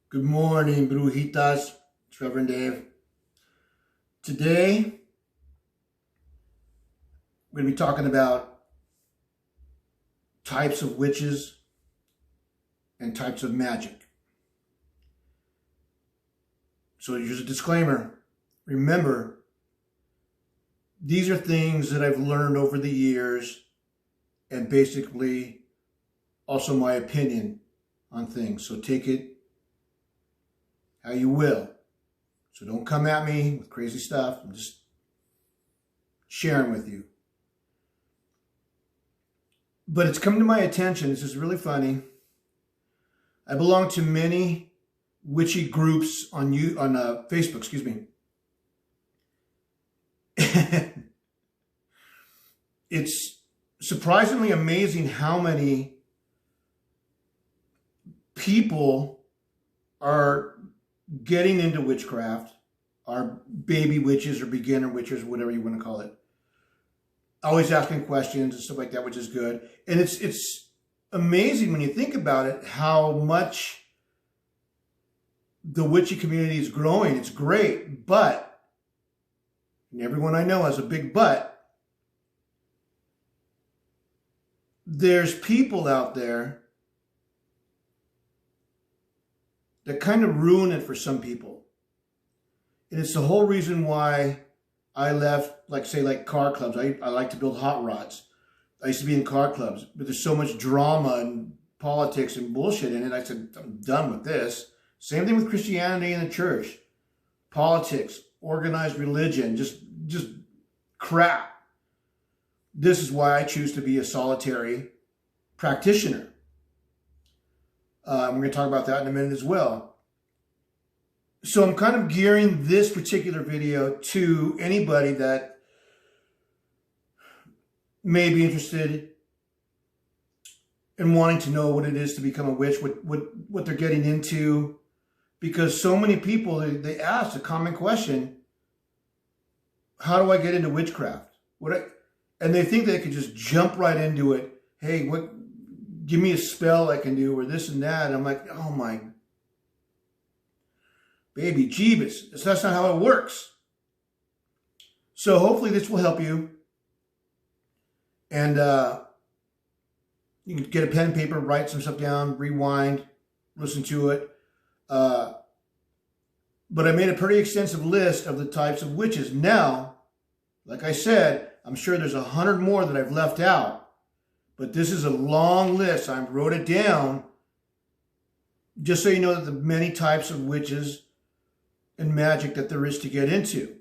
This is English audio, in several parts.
Good morning, Brujitas. It's Reverend Dave. Today, we're going to be talking about types of witches and types of magic. So here's a disclaimer. Remember, these are things that I've learned over the years and basically also my opinion on things. So take it how you will. So don't come at me with crazy stuff. I'm just sharing with you. But it's come to my attention. This is really funny. I belong to many witchy groups on Facebook. Excuse me. It's surprisingly amazing how many people are getting into witchcraft, are baby witches or beginner witches, whatever you want to call it. Always asking questions and stuff like that, which is good. And it's amazing when you think about it, how much the witchy community is growing. It's great, but, and everyone I know has a big but, there's people out there that kind of ruin it for some people. And it's the whole reason why I left, like car clubs. I like to build hot rods. I used to be in car clubs, but there's so much drama and politics and bullshit in it. I said, I'm done with this. Same thing with Christianity and the church. Politics, organized religion, just crap. This is why I choose to be a solitary practitioner. We're going to talk about that in a minute as well. So I'm kind of gearing this particular video to anybody that may be interested in wanting to know what it is to become a witch, what they're getting into. Because so many people, they ask a common question, how do I get into witchcraft? And they think they could just jump right into it. Hey, give me a spell I can do, or this and that. And I'm like, oh my baby Jeebus. That's not how it works. So hopefully this will help you. And you can get a pen and paper, write some stuff down, rewind, listen to it. But I made a pretty extensive list of the types of witches. Now, like I said, I'm sure there's 100 more that I've left out. But this is a long list. I wrote it down just so you know that the many types of witches and magic that there is to get into.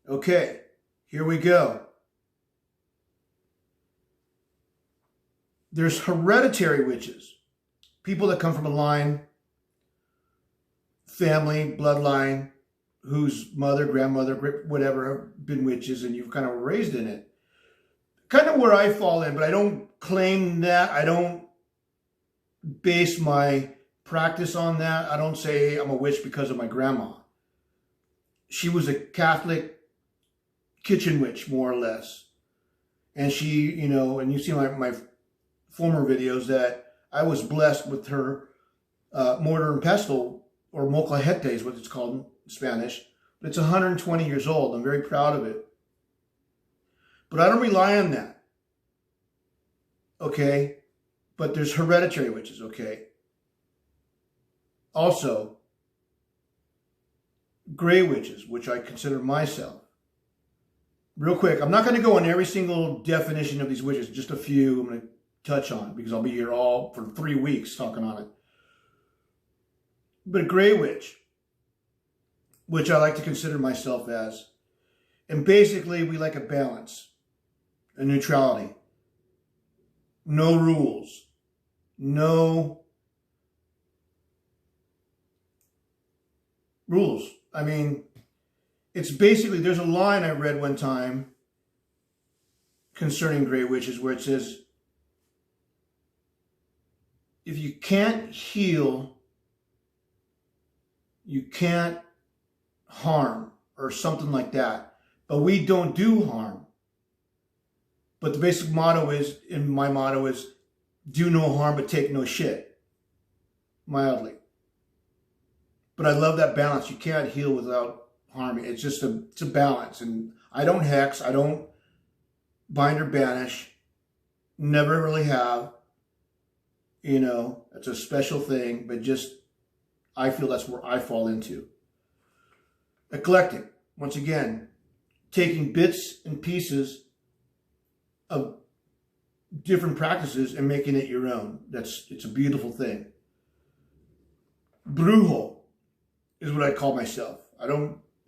Okay, here we go. There's hereditary witches. People that come from a line, family, bloodline, whose mother, grandmother, whatever, have been witches, and you've kind of raised in it. Kind of where I fall in, but I don't claim that. I don't base my practice on that. I don't say I'm a witch because of my grandma. She was a Catholic kitchen witch, more or less. And she, and you see my former videos that I was blessed with her mortar and pestle, or molcajete is what it's called in Spanish. But it's 120 years old. I'm very proud of it. But I don't rely on that, okay? But there's hereditary witches, okay? Also, gray witches, which I consider myself. Real quick, I'm not going to go on every single definition of these witches, just a few I'm going to touch on, because I'll be here all for 3 weeks talking on it. But a gray witch, which I like to consider myself as, and basically we like a balance. A neutrality. No rules. No rules. I mean, it's basically, there's a line I read one time concerning gray witches where it says, if you can't heal, you can't harm, or something like that. But we don't do harm. But the basic motto is, and my motto is, do no harm but take no shit. Mildly. But I love that balance. You can't heal without harming. It's just it's a balance. And I don't hex. I don't bind or banish. Never really have. You know, it's a special thing. But just, I feel that's where I fall into. Eclectic. Once again, taking bits and pieces of different practices and making it your own. It's a beautiful thing. Brujo is what I call myself.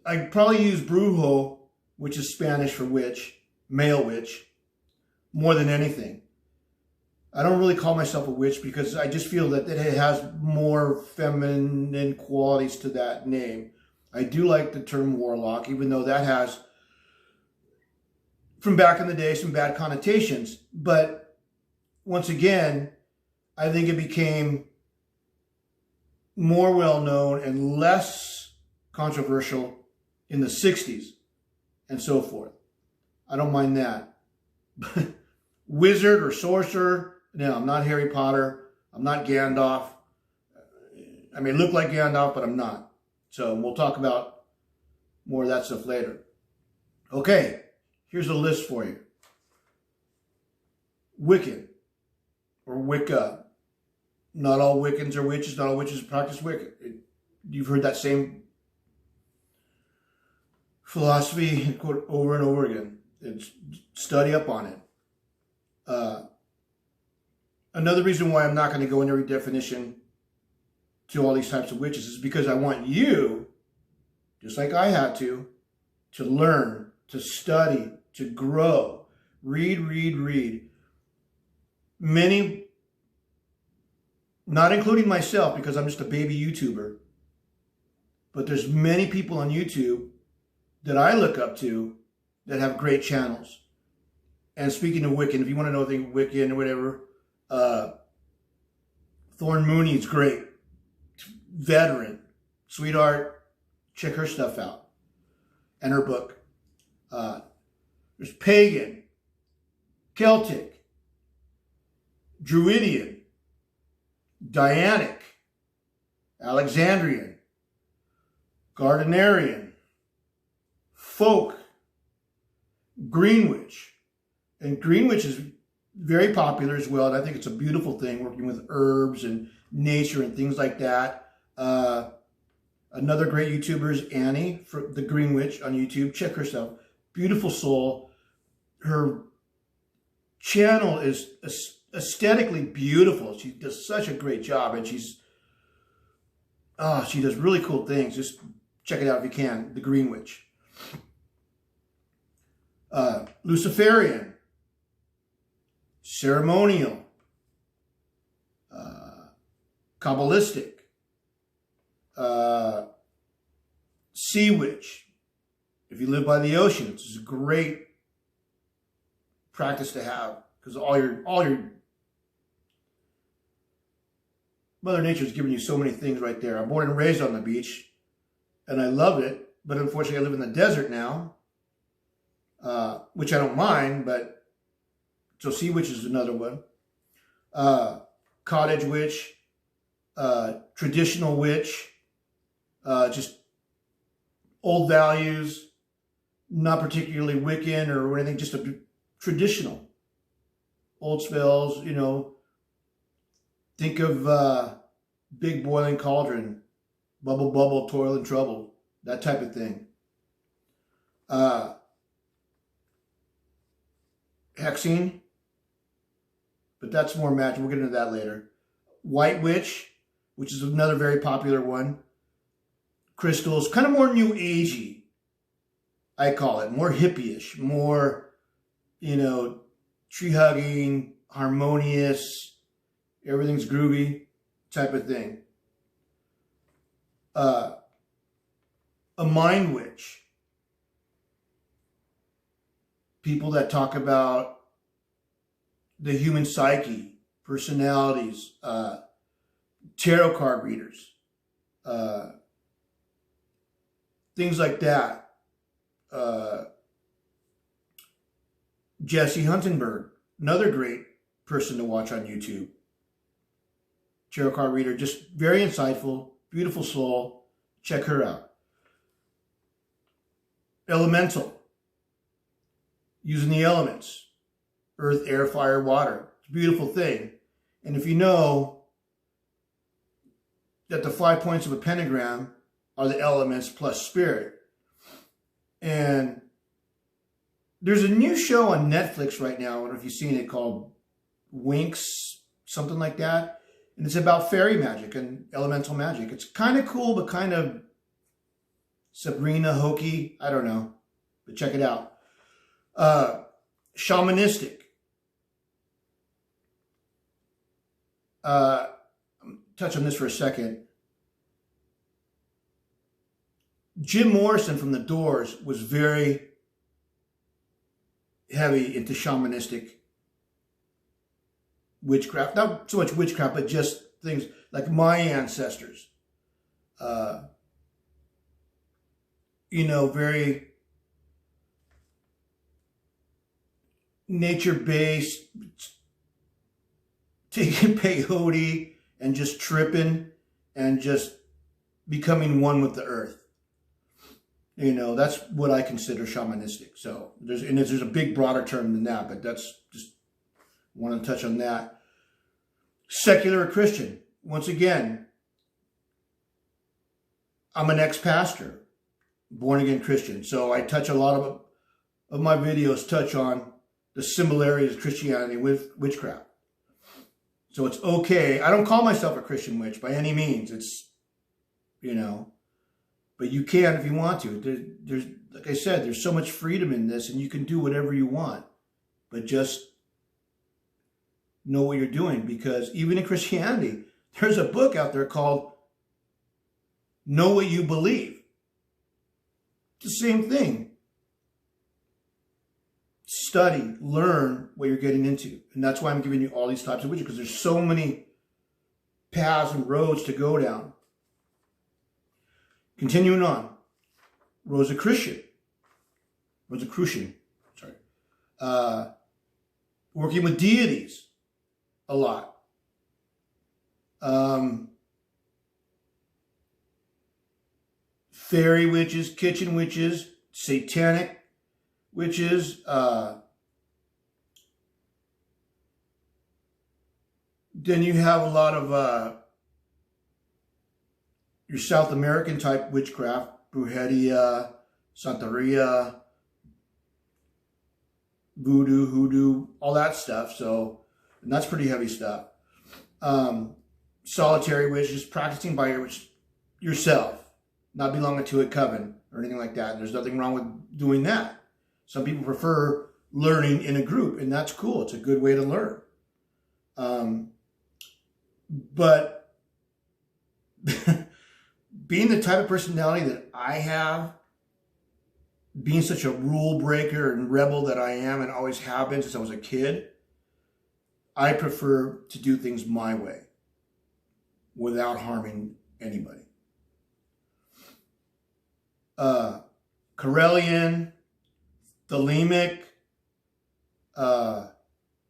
I probably use brujo, which is Spanish for witch, male witch, more than anything. I don't really call myself a witch because I just feel that it has more feminine qualities to that name. I do like the term warlock, even though that has, from back in the day, some bad connotations. But once again, I think it became more well-known and less controversial in the 60s and so forth. I don't mind that. Wizard or sorcerer, no, I'm not Harry Potter. I'm not Gandalf. I may look like Gandalf, but I'm not. So we'll talk about more of that stuff later. Okay, here's a list for you. Wiccan or Wicca. Not all Wiccans are witches. Not all witches practice Wicca. You've heard that same philosophy quote over and over again. Study up on it. Another reason why I'm not going to go into every definition to all these types of witches is because I want you, just like I had to learn, to study, to grow, read. Many, not including myself because I'm just a baby YouTuber, but there's many people on YouTube that I look up to that have great channels. And speaking of Wiccan, if you want to know anything Wiccan or whatever, Thorn Mooney's great. Veteran. Sweetheart. Check her stuff out. And her book. There's pagan. Celtic. Druidian. Dianic. Alexandrian. Gardnerian. Folk. Greenwich. And Greenwich is very popular as well. And I think it's a beautiful thing, working with herbs and nature and things like that. Another great YouTuber is Annie, for the Greenwich on YouTube. Check her stuff. Beautiful soul. Her channel is aesthetically beautiful. She does such a great job. And she does really cool things. Just check it out if you can. The Greenwich. Luciferian. Ceremonial, Kabbalistic, Sea Witch. If you live by the ocean, it's a great practice to have because all your Mother Nature's giving you so many things right there. I'm born and raised on the beach, and I love it. But unfortunately, I live in the desert now, which I don't mind, but. So Sea Witch is another one. Cottage Witch, Traditional Witch, just old values, not particularly Wiccan or anything, just a traditional. Old spells, you know. Think of Big Boiling Cauldron, Bubble Bubble, Toil and Trouble, that type of thing. Hexing. But that's more magic. We'll get into that later. White Witch, which is another very popular one. Crystals, kind of more new agey, I call it. More hippie-ish, more, you know, tree hugging, harmonious, everything's groovy type of thing. A Mind Witch. People that talk about the human psyche, personalities, tarot card readers, things like that. Jesse Huntenberg, another great person to watch on YouTube. Tarot card reader, just very insightful, beautiful soul. Check her out. Elemental. Using the elements. Earth, air, fire, water. It's a beautiful thing. And if you know that the 5 points of a pentagram are the elements plus spirit. And there's a new show on Netflix right now, I don't know if you've seen it, called Winx, something like that. And it's about fairy magic and elemental magic. It's kind of cool, but kind of Sabrina hokey. I don't know, but check it out. Shamanistic. Touch on this for a second. Jim Morrison from The Doors was very heavy into shamanistic witchcraft. Not so much witchcraft, but just things like my ancestors. Very nature-based, taking peyote and just tripping and just becoming one with the earth. That's what I consider shamanistic. So there's a big broader term than that, but that's just want to touch on that. Secular or Christian. Once again, I'm an ex-pastor, born again Christian. So I touch a lot of my videos touch on the similarities of Christianity with witchcraft. So it's okay. I don't call myself a Christian witch by any means. It's, but you can if you want to. There's, like I said, there's so much freedom in this, and you can do whatever you want. But just know what you're doing, because even in Christianity, there's a book out there called Know What You Believe. It's the same thing. Study, learn what you're getting into. And that's why I'm giving you all these types of witches, because there's so many paths and roads to go down. Continuing on. Rosicrucian. Sorry. Working with deities a lot. Fairy witches, kitchen witches, satanic witches, then you have a lot of your South American type witchcraft, brujeria, santeria, voodoo, hoodoo, all that stuff. So, and that's pretty heavy stuff. Solitary witch, just practicing by yourself, not belonging to a coven or anything like that. And there's nothing wrong with doing that. Some people prefer learning in a group, and that's cool. It's a good way to learn. But being the type of personality that I have, being such a rule breaker and rebel that I am and always have been since I was a kid, I prefer to do things my way without harming anybody. Karelian, Thelemic,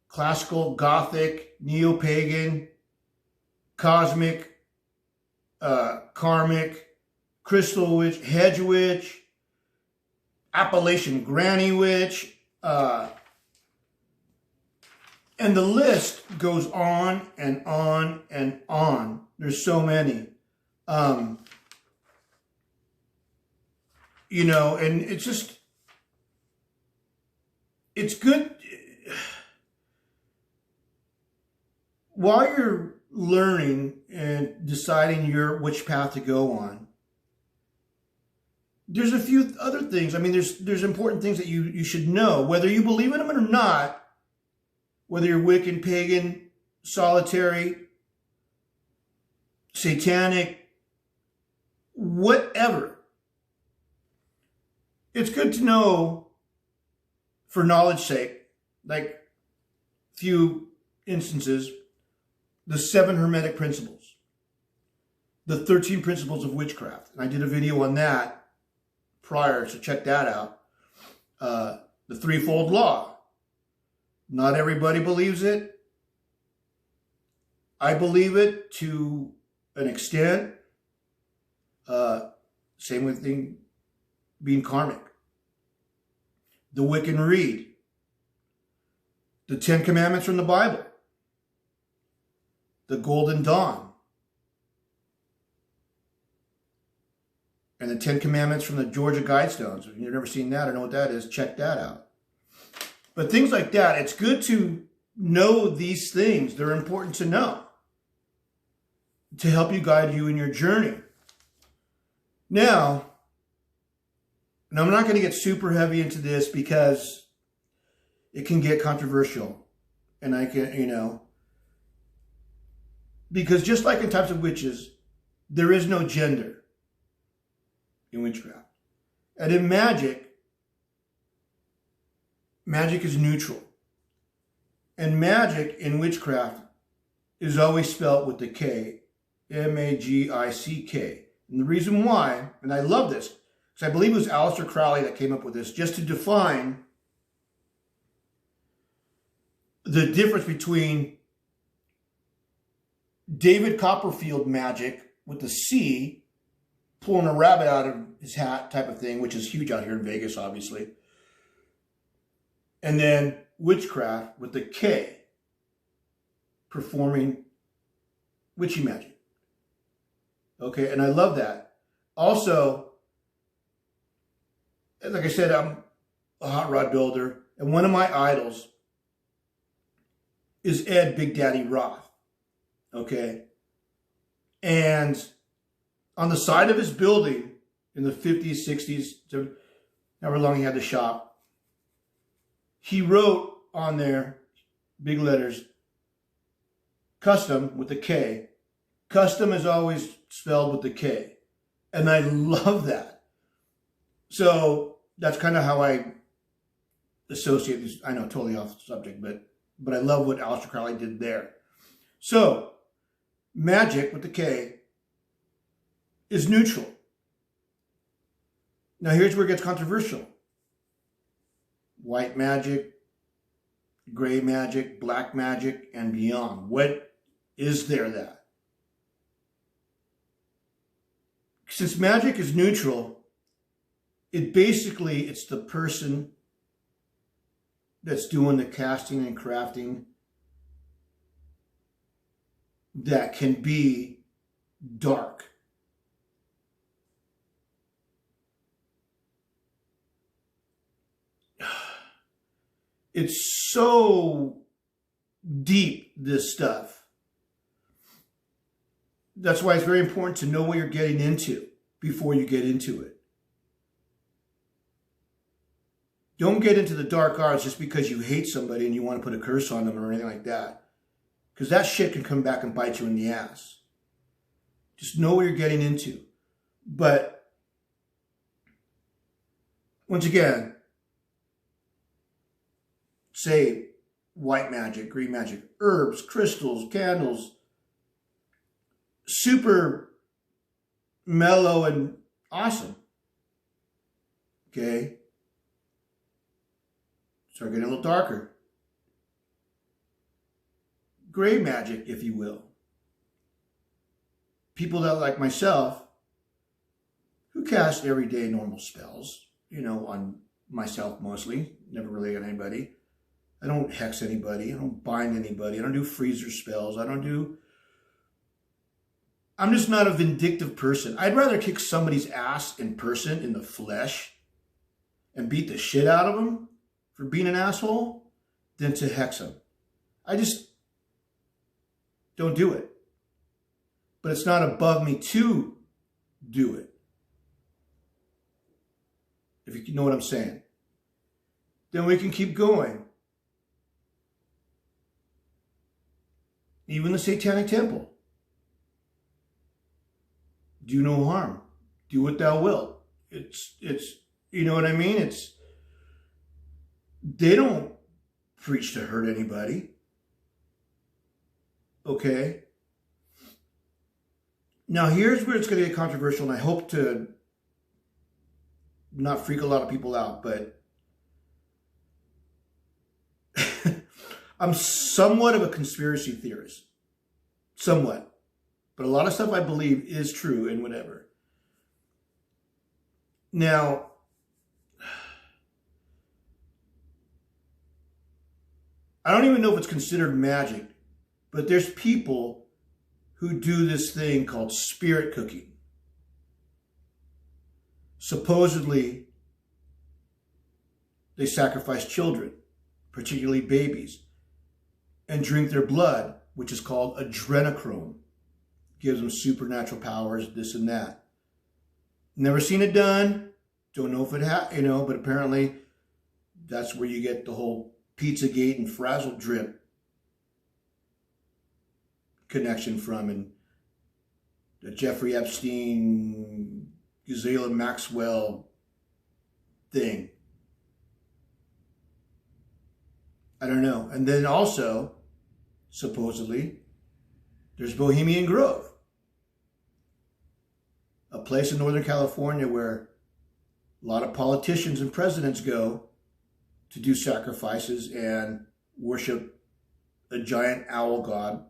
classical, Gothic, neo-pagan, cosmic, karmic, crystal witch, hedge witch, Appalachian granny witch, and the list goes on and on and on. There's so many. And it's just, it's good. While you're learning and deciding which path to go on, there's a few other things. I mean, there's important things that you should know, whether you believe in them or not, whether you're Wiccan, pagan, solitary, satanic, whatever. It's good to know, for knowledge's sake, like few instances, the 7 Hermetic principles, the 13 principles of witchcraft. And I did a video on that prior, so check that out. The threefold law. Not everybody believes it. I believe it to an extent. Same with being karmic. The Wiccan Rede. The 10 Commandments from the Bible. The Golden Dawn. And the 10 Commandments from the Georgia Guidestones. If you've never seen that or know what that is, check that out. But things like that, it's good to know these things. They're important to know to help you guide you in your journey. Now, and I'm not going to get super heavy into this because it can get controversial. And I can, because just like in types of witches, there is no gender in witchcraft. And in magic is neutral. And magic in witchcraft is always spelled with the K, M-A-G-I-C-K. And the reason why, and I love this, because I believe it was Aleister Crowley that came up with this, just to define the difference between David Copperfield magic with the C, pulling a rabbit out of his hat type of thing, which is huge out here in Vegas, obviously. And then witchcraft with the K, performing witchy magic. Okay, and I love that. Also, like I said, I'm a hot rod builder, and one of my idols is Ed Big Daddy Roth. Okay, and on the side of his building in the 50s, 60s, however long he had the shop, he wrote on there, big letters, custom with a K. Custom is always spelled with the K. And I love that. So that's kind of how I associate these. I know, totally off subject, but I love what Aleister Crowley did there. So magic with the K is neutral. Now here's where it gets controversial. White magic, gray magic, black magic, and beyond. What is there that? Since magic is neutral, it's the person that's doing the casting and crafting that can be dark. It's so deep, this stuff. That's why it's very important to know what you're getting into before you get into it. Don't get into the dark arts just because you hate somebody and you want to put a curse on them or anything like that. Because that shit can come back and bite you in the ass. Just know what you're getting into. But once again, say white magic, green magic, herbs, crystals, candles, super mellow and awesome. Okay? Start getting a little darker. Gray magic, if you will. People that, like myself, who cast everyday normal spells, on myself mostly, never really on anybody. I don't hex anybody. I don't bind anybody. I don't do freezer spells. I'm just not a vindictive person. I'd rather kick somebody's ass in person, in the flesh, and beat the shit out of them for being an asshole than to hex them. I just don't do it. But it's not above me to do it. If you know what I'm saying. Then we can keep going. Even the Satanic Temple. Do no harm. Do what thou wilt. It's you know what I mean? They don't preach to hurt anybody. Okay? Now here's where it's going to get controversial, and I hope to not freak a lot of people out, but I'm somewhat of a conspiracy theorist. Somewhat. But a lot of stuff I believe is true and whatever. Now, I don't even know if it's considered magic, but there's people who do this thing called spirit cooking. Supposedly, they sacrifice children, particularly babies, and drink their blood, which is called adrenochrome. Gives them supernatural powers, this and that. Never seen it done. Don't know if it but apparently that's where you get the whole Pizzagate and Frazzle drip connection from, and the Jeffrey Epstein, Ghislaine Maxwell thing. I don't know. And then also, supposedly, there's Bohemian Grove, a place in Northern California where a lot of politicians and presidents go to do sacrifices and worship a giant owl god,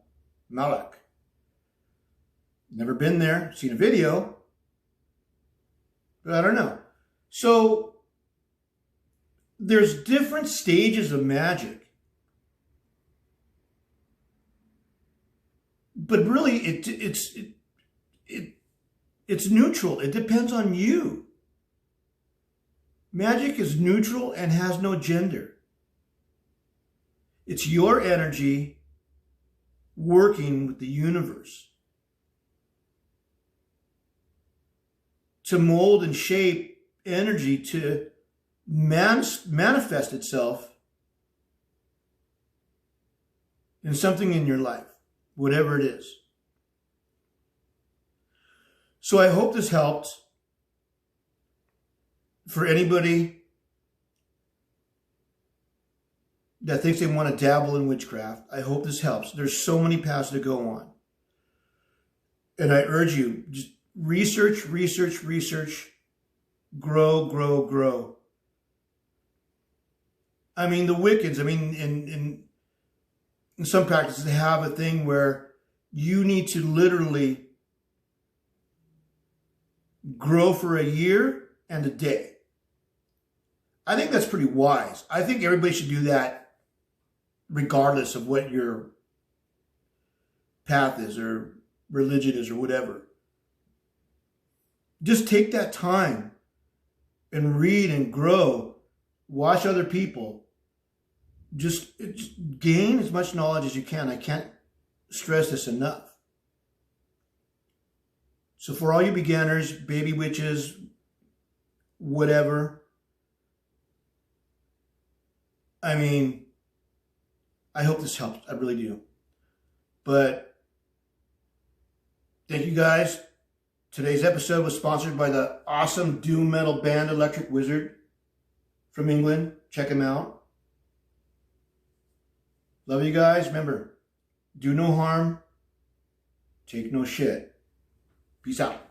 Magick. Never been there, seen a video, but I don't know. So there's different stages of magic. But really, it's neutral. It depends on you. Magic is neutral and has no gender. It's your energy working with the universe to mold and shape energy to manifest itself in something in your life, whatever it is. So I hope this helped. For anybody that thinks they want to dabble in witchcraft, I hope this helps. There's so many paths to go on. And I urge you, just research, grow. I mean, the Wiccans, in some practices, they have a thing where you need to literally grow for a year and a day. I think that's pretty wise. I think everybody should do that regardless of what your path is or religion is or whatever. Just take that time and read and grow. Watch other people. Just gain as much knowledge as you can. I can't stress this enough. So for all you beginners, baby witches, whatever, I hope this helps. I really do. But thank you guys. Today's episode was sponsored by the awesome doom metal band Electric Wizard from England. Check them out. Love you guys. Remember, do no harm, take no shit. Peace out.